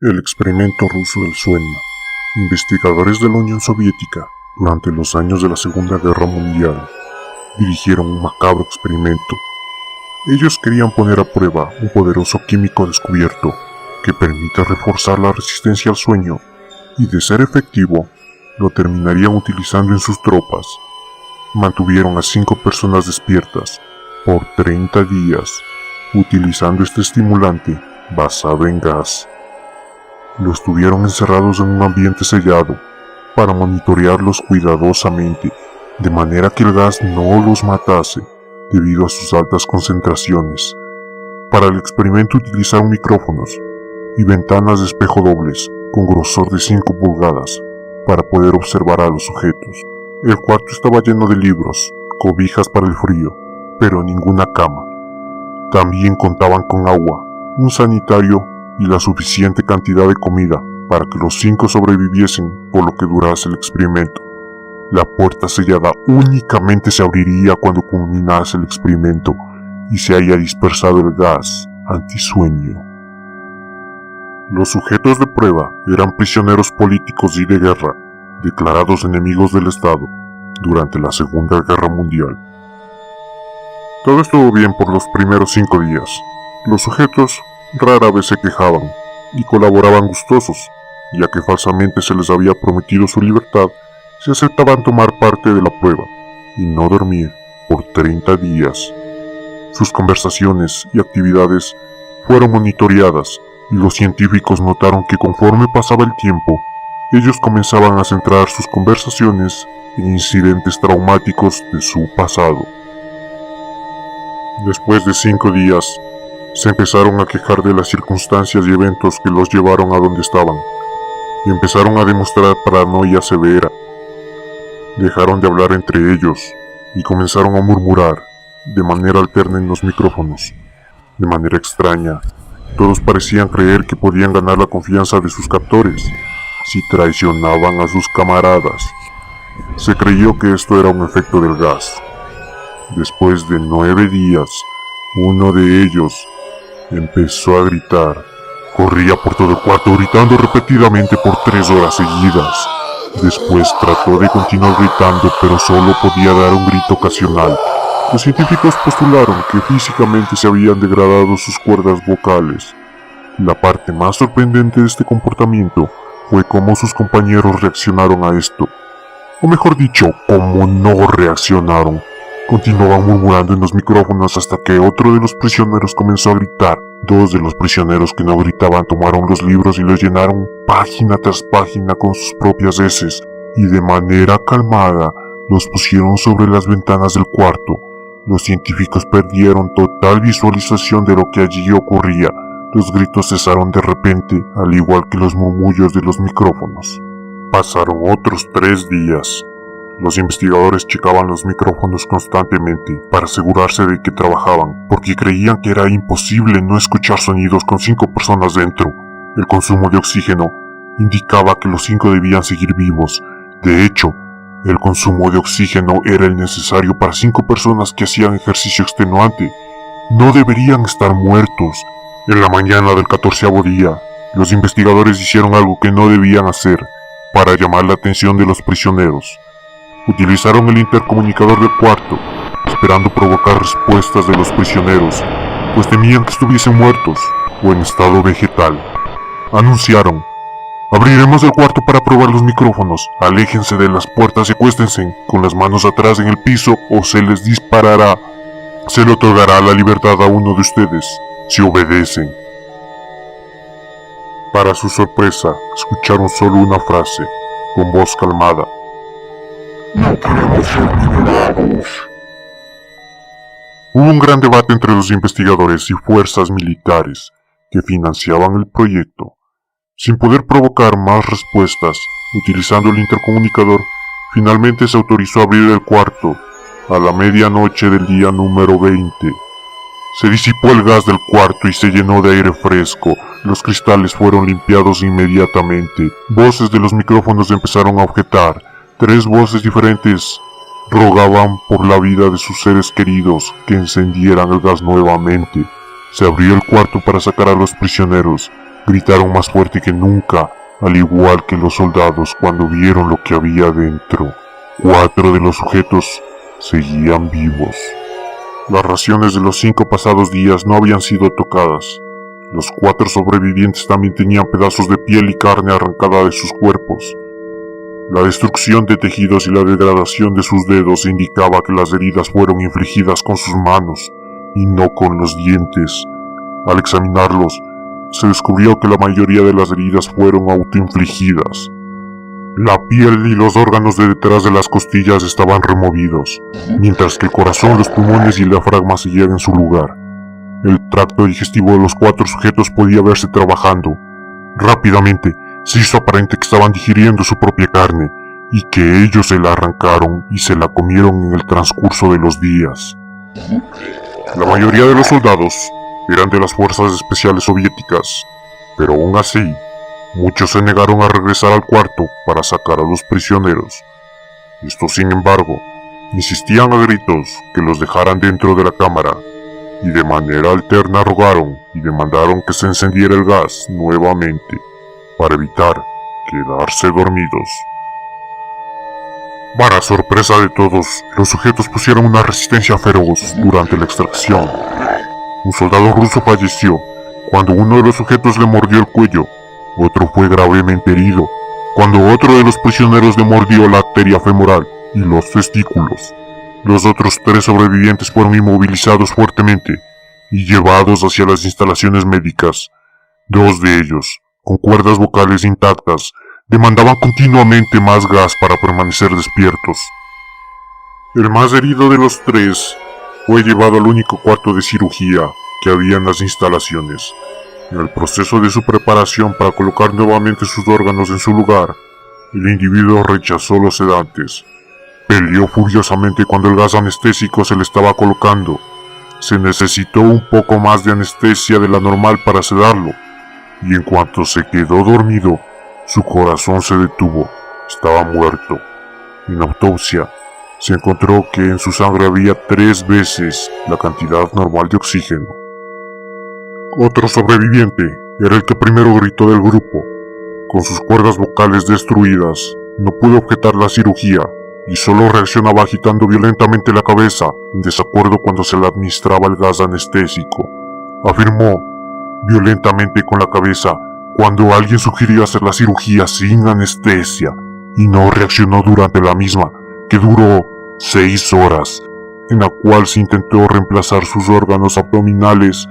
El experimento ruso del sueño. Investigadores de la Unión Soviética, durante los años de la Segunda Guerra Mundial, dirigieron un macabro experimento. Ellos querían poner a prueba un poderoso químico descubierto que permite reforzar la resistencia al sueño y, de ser efectivo, lo terminarían utilizando en sus tropas. Mantuvieron a 5 personas despiertas por 30 días, utilizando este estimulante basado en gas. Los tuvieron encerrados en un ambiente sellado para monitorearlos cuidadosamente, de manera que el gas no los matase debido a sus altas concentraciones. Para el experimento utilizaron micrófonos y ventanas de espejo dobles con grosor de 5 pulgadas para poder observar a los sujetos. El cuarto estaba lleno de libros, cobijas para el frío, pero ninguna cama. También contaban con agua, un sanitario y la suficiente cantidad de comida para que los 5 sobreviviesen por lo que durase el experimento. La puerta sellada únicamente se abriría cuando culminase el experimento y se haya dispersado el gas antisueño. Los sujetos de prueba eran prisioneros políticos y de guerra, declarados enemigos del Estado durante la Segunda Guerra Mundial. Todo estuvo bien por los primeros 5 días. Los sujetos rara vez se quejaban y colaboraban gustosos, ya que falsamente se les había prometido su libertad si aceptaban tomar parte de la prueba y no dormir por 30 días. Sus conversaciones y actividades fueron monitoreadas y los científicos notaron que conforme pasaba el tiempo, ellos comenzaban a centrar sus conversaciones en incidentes traumáticos de su pasado. Después de 5 días, se empezaron a quejar de las circunstancias y eventos que los llevaron a donde estaban, y empezaron a demostrar paranoia severa. Dejaron de hablar entre ellos y comenzaron a murmurar de manera alterna en los micrófonos. De manera extraña, todos parecían creer que podían ganar la confianza de sus captores si traicionaban a sus camaradas. Se creyó que esto era un efecto del gas. Después de 9 días, uno de ellos empezó a gritar. Corría por todo el cuarto gritando repetidamente por 3 horas seguidas. Después trató de continuar gritando, pero solo podía dar un grito ocasional. Los científicos postularon que físicamente se habían degradado sus cuerdas vocales. La parte más sorprendente de este comportamiento fue cómo sus compañeros reaccionaron a esto. O mejor dicho, cómo no reaccionaron. Continuaban murmurando en los micrófonos hasta que otro de los prisioneros comenzó a gritar. 2 de los prisioneros que no gritaban tomaron los libros y los llenaron página tras página con sus propias heces y de manera calmada los pusieron sobre las ventanas del cuarto. Los científicos perdieron total visualización de lo que allí ocurría. Los gritos cesaron de repente, al igual que los murmullos de los micrófonos. Pasaron otros 3 días. Los investigadores checaban los micrófonos constantemente para asegurarse de que trabajaban, porque creían que era imposible no escuchar sonidos con 5 personas dentro. El consumo de oxígeno indicaba que los 5 debían seguir vivos. De hecho, el consumo de oxígeno era el necesario para 5 personas que hacían ejercicio extenuante. No deberían estar muertos. En la mañana del 14º día, los investigadores hicieron algo que no debían hacer para llamar la atención de los prisioneros. Utilizaron el intercomunicador del cuarto, esperando provocar respuestas de los prisioneros, pues temían que estuviesen muertos o en estado vegetal. Anunciaron: abriremos el cuarto para probar los micrófonos. Aléjense de las puertas y acuéstense con las manos atrás en el piso o se les disparará. Se le otorgará la libertad a uno de ustedes si obedecen. Para su sorpresa, escucharon solo una frase, con voz calmada: no queremos ser liberados. Hubo un gran debate entre los investigadores y fuerzas militares que financiaban el proyecto. Sin poder provocar más respuestas, utilizando el intercomunicador, finalmente se autorizó abrir el cuarto a la medianoche del día número 20. Se disipó el gas del cuarto y se llenó de aire fresco. Los cristales fueron limpiados inmediatamente. Voces de los micrófonos empezaron a objetar. 3 voces diferentes rogaban por la vida de sus seres queridos que encendieran el gas nuevamente. Se abrió el cuarto para sacar a los prisioneros. gritaron más fuerte que nunca, al igual que los soldados cuando vieron lo que había dentro. 4 de los sujetos seguían vivos. Las raciones de los 5 pasados días no habían sido tocadas. Los 4 sobrevivientes también tenían pedazos de piel y carne arrancada de sus cuerpos. La destrucción de tejidos y la degradación de sus dedos indicaba que las heridas fueron infligidas con sus manos y no con los dientes. Al examinarlos, se descubrió que la mayoría de las heridas fueron autoinfligidas. La piel y los órganos de detrás de las costillas estaban removidos, mientras que el corazón, los pulmones y el diafragma seguían en su lugar. El tracto digestivo de los 4 sujetos podía verse trabajando. Rápidamente, se hizo aparente que estaban digiriendo su propia carne, y que ellos se la arrancaron y se la comieron en el transcurso de los días. La mayoría de los soldados eran de las fuerzas especiales soviéticas, pero aún así, muchos se negaron a regresar al cuarto para sacar a los prisioneros. Estos, sin embargo, insistían a gritos que los dejaran dentro de la cámara, y de manera alterna rogaron y demandaron que se encendiera el gas nuevamente, para evitar quedarse dormidos. Para sorpresa de todos, los sujetos pusieron una resistencia feroz durante la extracción. Un soldado ruso falleció cuando uno de los sujetos le mordió el cuello. Otro fue gravemente herido cuando otro de los prisioneros le mordió la arteria femoral y los testículos. Los otros 3 sobrevivientes fueron inmovilizados fuertemente y llevados hacia las instalaciones médicas. 2 de ellos, con cuerdas vocales intactas, demandaban continuamente más gas para permanecer despiertos. El más herido de los 3 fue llevado al único cuarto de cirugía que había en las instalaciones. En el proceso de su preparación para colocar nuevamente sus órganos en su lugar, el individuo rechazó los sedantes. Peleó furiosamente cuando el gas anestésico se le estaba colocando. Se necesitó un poco más de anestesia de la normal para sedarlo, y en cuanto se quedó dormido, su corazón se detuvo. Estaba muerto. En autopsia, se encontró que en su sangre había 3 veces la cantidad normal de oxígeno. Otro sobreviviente era el que primero gritó del grupo. Con sus cuerdas vocales destruidas, no pudo objetar la cirugía y solo reaccionaba agitando violentamente la cabeza en desacuerdo cuando se le administraba el gas anestésico. Afirmó violentamente con la cabeza cuando alguien sugirió hacer la cirugía sin anestesia y no reaccionó durante la misma, que duró 6 horas, en la cual se intentó reemplazar sus órganos abdominales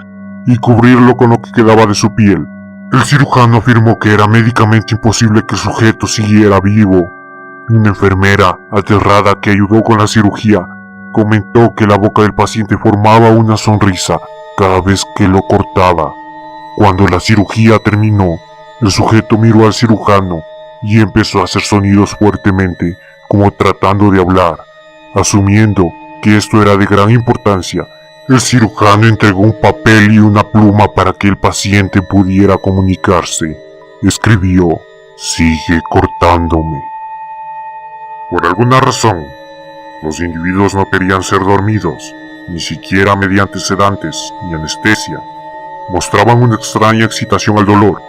y cubrirlo con lo que quedaba de su piel. El cirujano afirmó que era médicamente imposible que el sujeto siguiera vivo. Una enfermera, aterrada que ayudó con la cirugía, comentó que la boca del paciente formaba una sonrisa cada vez que lo cortaba. Cuando la cirugía terminó, el sujeto miró al cirujano y empezó a hacer sonidos fuertemente, como tratando de hablar. Asumiendo que esto era de gran importancia, el cirujano entregó un papel y una pluma para que el paciente pudiera comunicarse. Escribió: "Sigue cortándome". Por alguna razón, los individuos no querían ser dormidos, ni siquiera mediante sedantes ni anestesia. Mostraban una extraña excitación al dolor,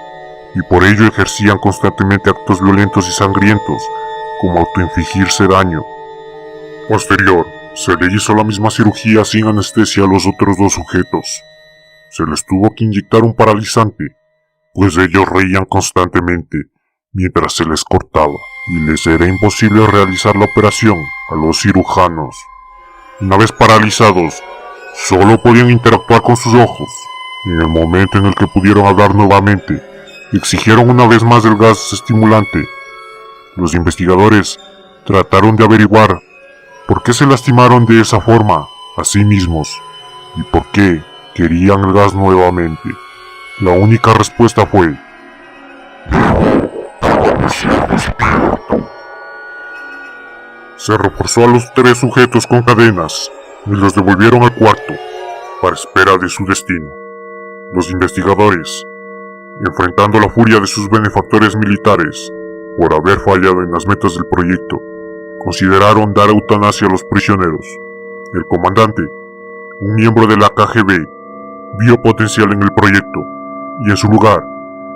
y por ello ejercían constantemente actos violentos y sangrientos, como autoinfligirse daño. Posterior, se le hizo la misma cirugía sin anestesia a los otros 2 sujetos. Se les tuvo que inyectar un paralizante, pues ellos reían constantemente mientras se les cortaba, y les era imposible realizar la operación a los cirujanos. Una vez paralizados, solo podían interactuar con sus ojos. En el momento en el que pudieron hablar nuevamente, exigieron una vez más el gas estimulante. Los investigadores trataron de averiguar por qué se lastimaron de esa forma a sí mismos y por qué querían el gas nuevamente. La única respuesta fue: se reforzó a los 3 sujetos con cadenas y los devolvieron al cuarto para espera de su destino. Los investigadores, enfrentando la furia de sus benefactores militares por haber fallado en las metas del proyecto, consideraron dar eutanasia a los prisioneros. El comandante, un miembro de la KGB, vio potencial en el proyecto y en su lugar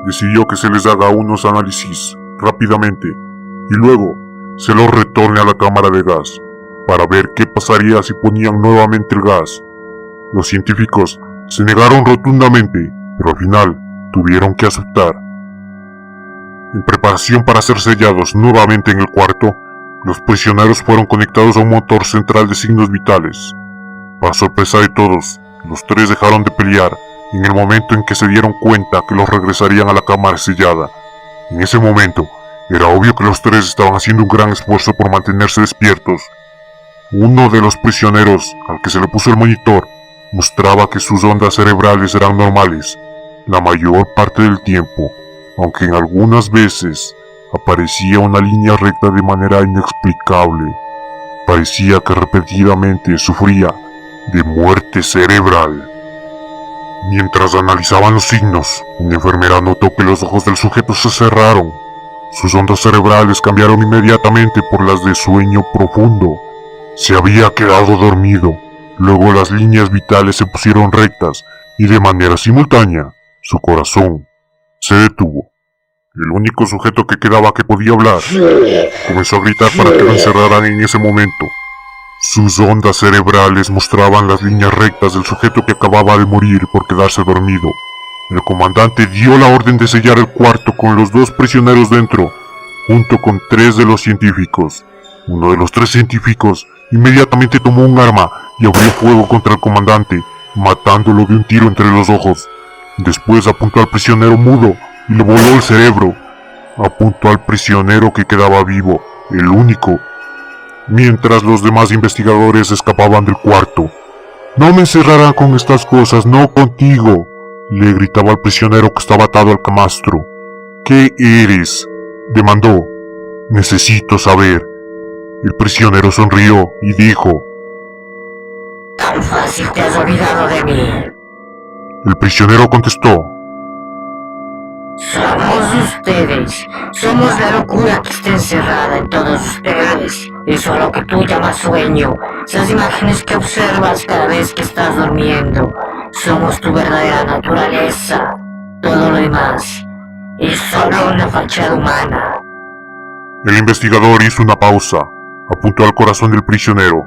decidió que se les haga unos análisis rápidamente y luego se los retorne a la cámara de gas para ver qué pasaría si ponían nuevamente el gas. Los científicos se negaron rotundamente, pero al final tuvieron que aceptar. En preparación para ser sellados nuevamente en el cuarto, los prisioneros fueron conectados a un motor central de signos vitales. Para sorpresa de todos, los tres dejaron de pelear en el momento en que se dieron cuenta que los regresarían a la cámara sellada. En ese momento, era obvio que los tres estaban haciendo un gran esfuerzo por mantenerse despiertos. Uno de los prisioneros, al que se le puso el monitor, mostraba que sus ondas cerebrales eran normales la mayor parte del tiempo, aunque en algunas veces aparecía una línea recta de manera inexplicable. Parecía que repetidamente sufría de muerte cerebral. Mientras analizaban los signos, una enfermera notó que los ojos del sujeto se cerraron. Sus ondas cerebrales cambiaron inmediatamente por las de sueño profundo. Se había quedado dormido. Luego las líneas vitales se pusieron rectas y de manera simultánea, su corazón se detuvo. El único sujeto que quedaba que podía hablar comenzó a gritar para que lo encerraran en ese momento. Sus ondas cerebrales mostraban las líneas rectas del sujeto que acababa de morir por quedarse dormido. El comandante dio la orden de sellar el cuarto con los 2 prisioneros dentro, junto con 3 de los científicos. Uno de los 3 científicos inmediatamente tomó un arma y abrió fuego contra el comandante, matándolo de un tiro entre los ojos. Después apuntó al prisionero mudo y le voló el cerebro. Apuntó al prisionero que quedaba vivo, el único, mientras los demás investigadores escapaban del cuarto. «No me encerrarán con estas cosas, no contigo», le gritaba al prisionero que estaba atado al camastro. «¿Qué eres?», demandó. «Necesito saber». El prisionero sonrió y dijo: «Tan fácil te has olvidado de mí». El prisionero contestó: Somos ustedes. Somos la locura que está encerrada en todos ustedes. Eso a lo que tú llamas sueño. Esas imágenes que observas cada vez que estás durmiendo. Somos tu verdadera naturaleza. Todo lo demás es solo una fachada humana. El investigador hizo una pausa, apuntó al corazón del prisionero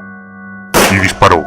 y disparó.